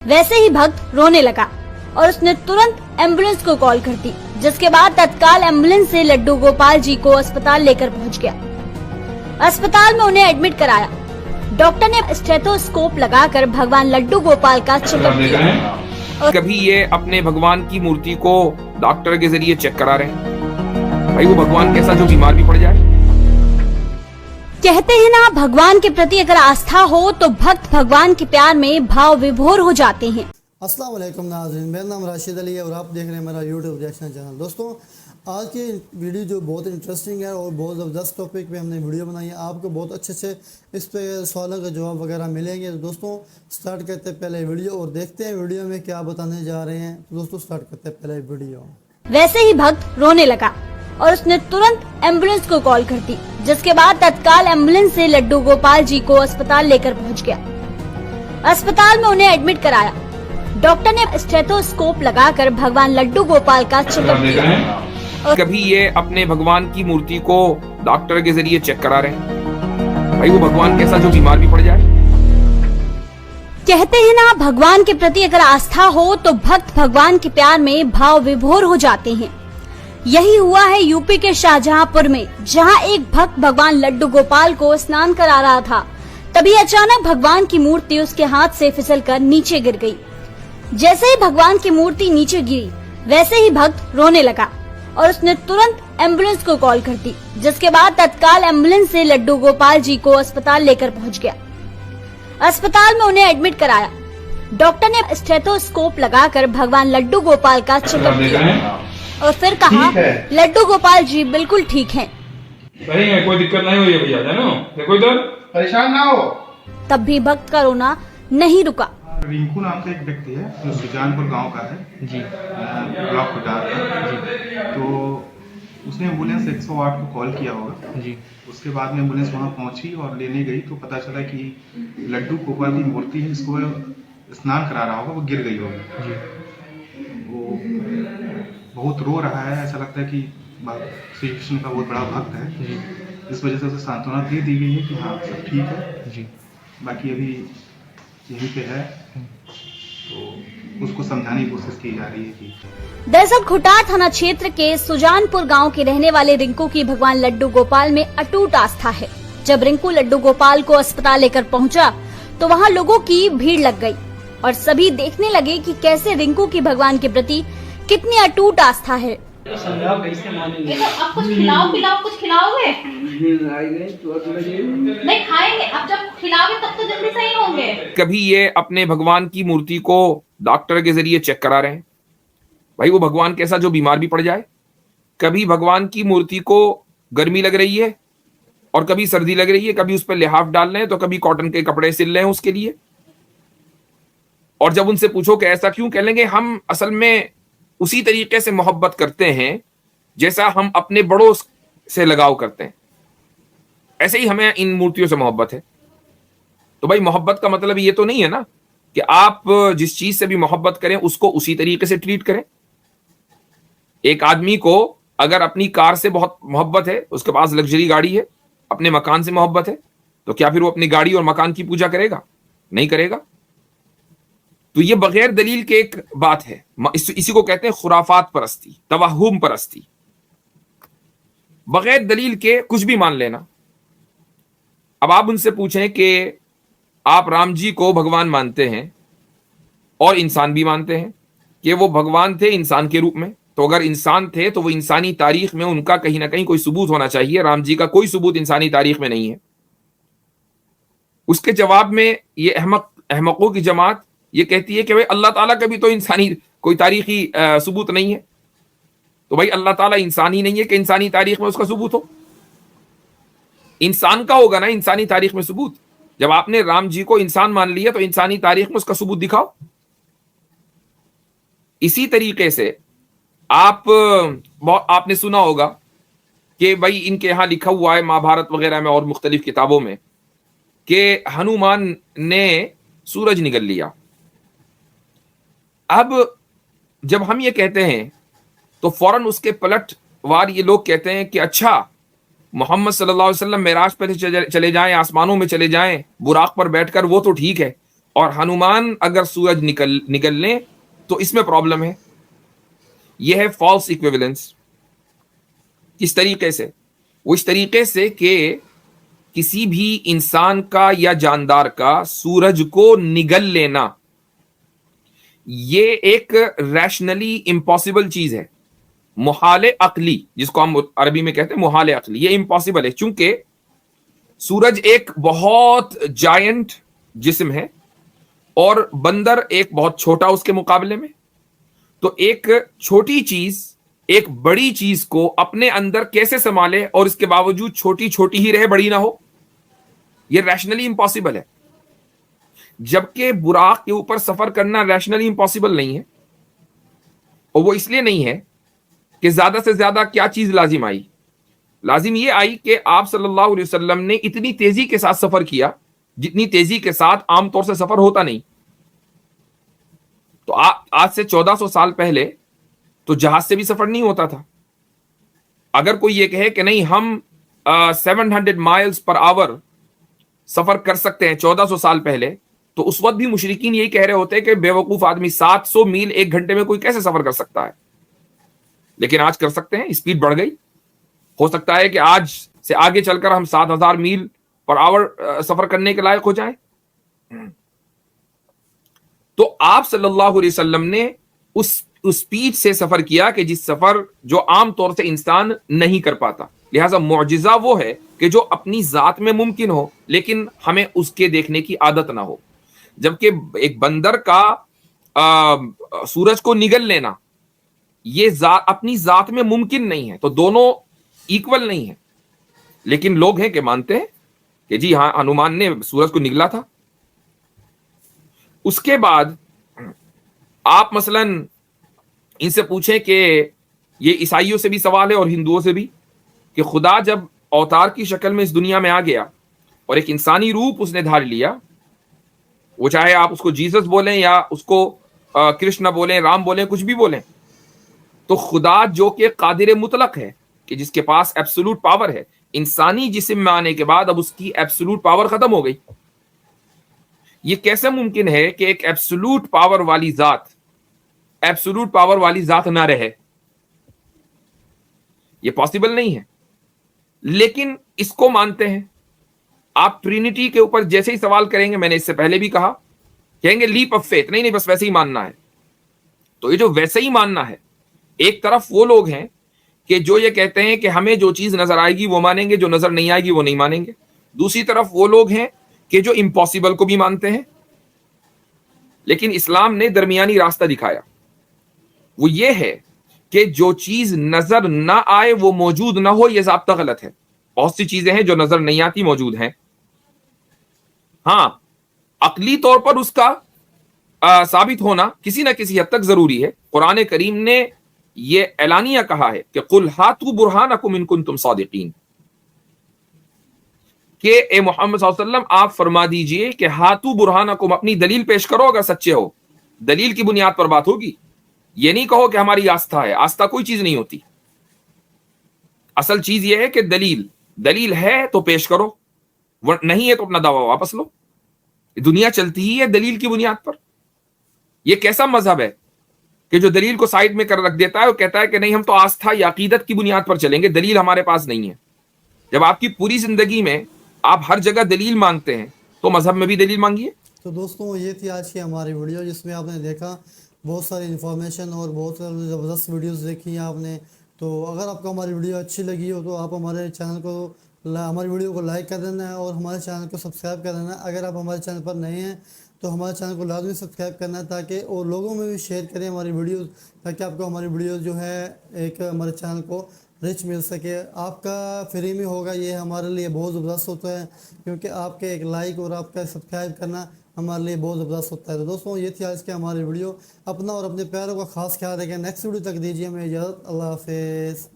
वैसे ही भक्त रोने लगा और उसने तुरंत एम्बुलेंस को कॉल कर दी, जिसके बाद तत्काल एम्बुलेंस से लड्डू गोपाल जी को अस्पताल लेकर पहुंच गया। अस्पताल में उन्हें एडमिट कराया। डॉक्टर ने स्टेथोस्कोप लगाकर भगवान लड्डू गोपाल का चेकअप किया। कभी ये अपने भगवान की मूर्ति को डॉक्टर के जरिए चेक करा रहे हैं, भाई वो भगवान कैसा जो बीमार भी पड़ जाए। कहते हैं ना, भगवान के प्रति अगर आस्था हो तो भक्त भगवान के प्यार में भाव विभोर हो जाते हैं। अस्सलाम वालेकुम नाज़रीन, मेरा नाम राशिद अली है और आप देख रहे हैं मेरा यूट्यूब रिएक्शन चैनल। दोस्तों, आज की वीडियो जो बहुत इंटरेस्टिंग है और बहुत ज़बरदस्त टॉपिक पे हमने वीडियो बनाई है। आपको बहुत अच्छे से इस पे सवालों का जवाब वगैरह मिलेंगे। तो दोस्तों, स्टार्ट करते पहले वीडियो और देखते हैं वीडियो में क्या बताने जा रहे हैं। तो दोस्तों, स्टार्ट करते पहले वीडियो। वैसे ही भक्त रोने लगा और उसने तुरंत एम्बुलेंस को कॉल कर दी, जिसके बाद तत्काल एम्बुलेंस से लड्डू गोपाल जी को अस्पताल लेकर पहुंच गया। अस्पताल में उन्हें एडमिट कराया। डॉक्टर ने स्टेथोस्कोप लगाकर भगवान लड्डू गोपाल का चेकअप किया। कभी ये अपने भगवान की मूर्ति को डॉक्टर के जरिए चेक करा रहे हैं, भाई वो भगवान कैसा जो बीमार भी पड़ जाए। कहते हैं ना, भगवान के प्रति अगर आस्था हो तो भक्त भगवान के प्यार में भाव विभोर हो जाते हैं। यही हुआ है यूपी के शाहजहांपुर में, जहां एक भक्त भगवान लड्डू गोपाल को स्नान करा रहा था। तभी अचानक भगवान की मूर्ति उसके हाथ से फिसलकर नीचे गिर गई। जैसे ही भगवान की मूर्ति नीचे गिरी, वैसे ही भक्त रोने लगा और उसने तुरंत एम्बुलेंस को कॉल कर दी, जिसके बाद तत्काल एम्बुलेंस से लड्डू गोपाल जी को अस्पताल लेकर पहुंच गया। अस्पताल में उन्हें एडमिट कराया। डॉक्टर ने स्टेथोस्कोप लगाकर भगवान लड्डू गोपाल का चेकअप किया और फिर कहा, लड्डू गोपाल जी बिल्कुल ठीक हैं। सही है, कोई दिक्कत नहीं हुई है भैया, जानो देखो इधर, परेशान ना हो। तब भी भक्त का रोना नहीं रुका। रिंकू नाम का एक व्यक्ति है जो सुजानपुर गांव का है जी, ब्लॉक खुटार का जी। तो उसने एम्बुलेंस 108 को कॉल किया होगा जी। उसके बाद में एम्बुलेंस वहां पहुंची और लेने गई तो पता चला कि लड्डू गोपाल की मूर्ति है, जिसको स्नान करा रहा होगा, वो गिर गई होगी जी। वो बहुत रो रहा है, ऐसा लगता है कि श्री कृष्ण का बहुत बड़ा भक्त है जी। इस वजह से उसे सांत्वना दे दी गई है कि हाँ सब ठीक है जी। बाकी अभी यहीं पे है, तो उसको समझाने की कोशिश की जा रही है कि दरअसल खुटार थाना क्षेत्र के सुजानपुर गांव के रहने वाले रिंकू की भगवान लड्डू गोपाल में अटूट आस्था है। जब रिंकू लड्डू गोपाल को अस्पताल लेकर पहुंचा तो वहां लोगों की भीड़ लग गई और सभी देखने लगे कि कैसे रिंकू की भगवान के प्रति कितनी अटूट आस्था है। तो समझाओ कैसे मानेंगे। अब कुछ खिलाओ पिलाओ, कुछ खिलाओगे? नहीं खाएंगे, अब जब खिलाओगे तब तो जल्दी सही होंगे। कभी ये अपने भगवान की मूर्ति को डॉक्टर के जरिए चेक करा रहे हैं, भाई वो भगवान कैसा जो बीमार भी पड़ जाए। कभी भगवान की मूर्ति को गर्मी लग रही है और कभी सर्दी लग रही है, कभी उस पर लिहाफ डाल रहे हैं तो कभी कॉटन के कपड़े सिल रहे हैं उसके लिए। और जब उनसे पूछो कि ऐसा क्यों, कह लेंगे हम असल में उसी तरीके से मोहब्बत करते हैं जैसा हम अपने बड़ों से लगाव करते हैं, ऐसे ही हमें इन मूर्तियों से मोहब्बत है। तो भाई मोहब्बत का मतलब ये तो नहीं है ना कि आप जिस चीज से भी मोहब्बत करें उसको उसी तरीके से ट्रीट करें। एक आदमी को अगर अपनी कार से बहुत मोहब्बत है, उसके पास लग्जरी गाड़ी है, अपने मकान से मोहब्बत है, तो क्या फिर वो अपनी गाड़ी और मकान की पूजा करेगा? नहीं करेगा। तो ये बगैर दलील के एक बात है, इसी को कहते हैं खुराफात परस्ती, तवहुम परस्ती। बगैर दलील के कुछ भी मान लेना। अब आप उनसे पूछें कि आप राम जी को भगवान मानते हैं और इंसान भी मानते हैं कि वो भगवान थे इंसान के रूप में, तो अगर इंसान थे तो वो इंसानी तारीख में उनका कहीं ना कहीं कोई सबूत होना चाहिए। राम जी का कोई सबूत इंसानी तारीख में नहीं है। उसके जवाब में ये अहमकों की जमात ये कहती है कि भाई अल्लाह ताला का भी तो इंसानी कोई तारीखी सबूत नहीं है। तो भाई अल्लाह ताला इंसान ही नहीं है कि इंसानी तारीख में उसका सबूत हो। इंसान का होगा ना इंसानी तारीख में सबूत। जब आपने राम जी को इंसान मान लिया तो इंसानी तारीख में उसका सबूत दिखाओ। इसी तरीके से आपने सुना होगा कि भाई इनके यहां लिखा हुआ है महाभारत वगैरह में और मुख्तलिफ किताबों में कि हनुमान ने सूरज निगल लिया। अब जब हम ये कहते हैं तो फौरन उसके पलटवार ये लोग कहते हैं कि अच्छा मोहम्मद सल्लल्लाहु अलैहि वसल्लम मेराज पर चले जाएं, आसमानों में चले जाएं, बुराक पर बैठकर, वो तो ठीक है, और हनुमान अगर सूरज निकल लें तो इसमें प्रॉब्लम है। यह है फॉल्स इक्विवेलेंस। किस तरीके से? वो इस तरीके से कि किसी भी इंसान का या जानदार का सूरज को निगल लेना ये एक रैशनली इम्पॉसिबल चीज है, मुहाले अक्ली, जिसको हम अरबी में कहते हैं मुहाले अक्ली। ये इम्पॉसिबल है चूंकि सूरज एक बहुत जायंट जिस्म है और बंदर एक बहुत छोटा उसके मुकाबले में। तो एक छोटी चीज एक बड़ी चीज को अपने अंदर कैसे संभाले और इसके बावजूद छोटी छोटी ही रहे, बड़ी ना हो? यह रैशनली इम्पॉसिबल है। जबकि बुराक के ऊपर सफर करना रैशनली इम्पॉसिबल नहीं है। और वो इसलिए नहीं है कि ज्यादा से ज्यादा क्या चीज लाजिम आई? लाजिम ये आई कि आप सल्लल्लाहु अलैहि वसल्लम ने इतनी तेजी के साथ सफर किया जितनी तेजी के साथ आमतौर से सफर होता नहीं। तो आज से 1400 साल पहले तो जहाज से भी सफर नहीं होता था। अगर कोई ये कहे कि नहीं हम 700 माइल्स पर आवर सफर कर सकते हैं 1400 साल पहले, तो उस वक्त भी मुशरिकीन यही कह रहे होते हैं कि बेवकूफ आदमी 700 मील 1 घंटे में कोई कैसे सफर कर सकता है। लेकिन आज कर सकते हैं, स्पीड बढ़ गई। हो सकता है कि आज से आगे चलकर हम 7000 मील पर आवर सफर करने के लायक हो जाएं। तो आप सल्लल्लाहु अलैहि वसल्लम ने उस स्पीड से सफर किया कि जिस सफर जो आम तौर से इंसान नहीं कर पाता। लिहाजा मुअजिजा वो है कि जो अपनी जात में मुमकिन हो लेकिन हमें उसके देखने की आदत ना हो। जबकि एक बंदर का सूरज को निगल लेना ये अपनी जात में मुमकिन नहीं है। तो दोनों इक्वल नहीं है। लेकिन लोग हैं कि मानते हैं कि जी हां, हनुमान ने सूरज को निगला था। उसके बाद आप मसलन इनसे पूछें कि ये ईसाइयों से भी सवाल है और हिंदुओं से भी कि खुदा जब अवतार की शक्ल में इस दुनिया में आ गया और एक इंसानी रूप उसने धार लिया, वो चाहे आप उसको जीसस बोलें या उसको कृष्ण बोलें, राम बोलें, कुछ भी बोलें, तो खुदा जो कि कादिर मुतलक है, कि जिसके पास एब्सोल्यूट पावर है, इंसानी जिस्म में आने के बाद अब उसकी एब्सोल्यूट पावर खत्म हो गई। ये कैसे मुमकिन है कि एक एब्सोल्यूट पावर वाली जात ना रहे? ये पॉसिबल नहीं है। लेकिन इसको मानते हैं। आप ट्रिनिटी के ऊपर जैसे ही सवाल करेंगे, मैंने इससे पहले भी कहा, कहेंगे लीप ऑफ फेथ, नहीं बस वैसे ही मानना है। तो ये जो वैसे ही मानना है, एक तरफ वो लोग हैं कि जो ये कहते हैं कि हमें जो चीज नजर आएगी वो मानेंगे, जो नजर नहीं आएगी वो नहीं मानेंगे। दूसरी तरफ वो लोग हैं कि जो इम्पॉसिबल को भी मानते हैं। लेकिन इस्लाम ने दरमियानी रास्ता दिखाया। वो ये है कि जो चीज नजर ना आए वो मौजूद ना हो, यह ज़ाब्ता गलत है। बहुत सी चीजें हैं जो नजर नहीं आती मौजूद हैं। हां, अकली तौर पर उसका साबित होना किसी ना किसी हद तक जरूरी है। कुरान करीम ने यह एलानिया कहा है कि कुल हातू बुरहानकुम इन कुंतुम सादिकीन, कि ए मोहम्मद सल्लल्लाहु अलैहि वसल्लम आप फरमा दीजिए कि हातू बुरहानकुम, अपनी दलील पेश करो अगर सच्चे हो। दलील की बुनियाद पर बात होगी। ये नहीं कहो कि हमारी आस्था है। आस्था कोई चीज नहीं होती। असल चीज यह है कि दलील है तो पेश करो, नहीं है तो अपना दावा वापस लो। दुनिया चलती ही है दलील की बुनियाद पर। यह कैसा मजहब है कि जो दलील को साइड में कर रख देता है और कहता है कि नहीं हम तो आस्था या अकीदत की बुनियाद पर चलेंगे, दलील हमारे पास नहीं है। जब आपकी पूरी जिंदगी में आप हर जगह दलील मांगते हैं तो मजहब में भी दलील मांगिए। तो दोस्तों ये थी आज की हमारी वीडियो, जिसमें आपने देखा बहुत सारी इन्फॉर्मेशन और बहुत सारी ज़बरदस्त वीडियोस देखी हैं आपने। तो अगर आपको हमारी वीडियो अच्छी लगी हो तो आप हमारे चैनल को हमारी वीडियो को लाइक कर देना है और हमारे चैनल को सब्सक्राइब कर देना है। अगर आप हमारे चैनल पर नए हैं तो हमारे चैनल को लाजमी सब्सक्राइब करना है, ताकि और लोगों में भी शेयर करें हमारी वीडियो, ताकि आपको हमारी वीडियो जो है एक हमारे चैनल को रिच मिल सके। आपका फ्री में होगा, ये हमारे लिए बहुत ज़बरदस्त होता है, क्योंकि आपके एक लाइक और आपका सब्सक्राइब करना हमारे लिए बहुत ज़बरदस्त होता है। तो दोस्तों ये थी आज की हमारी वीडियो। अपना और अपने प्यारों का खास ख्याल रखें। नेक्स्ट वीडियो तक दीजिए हमें इजाज़त। अल्लाह हाफिज़।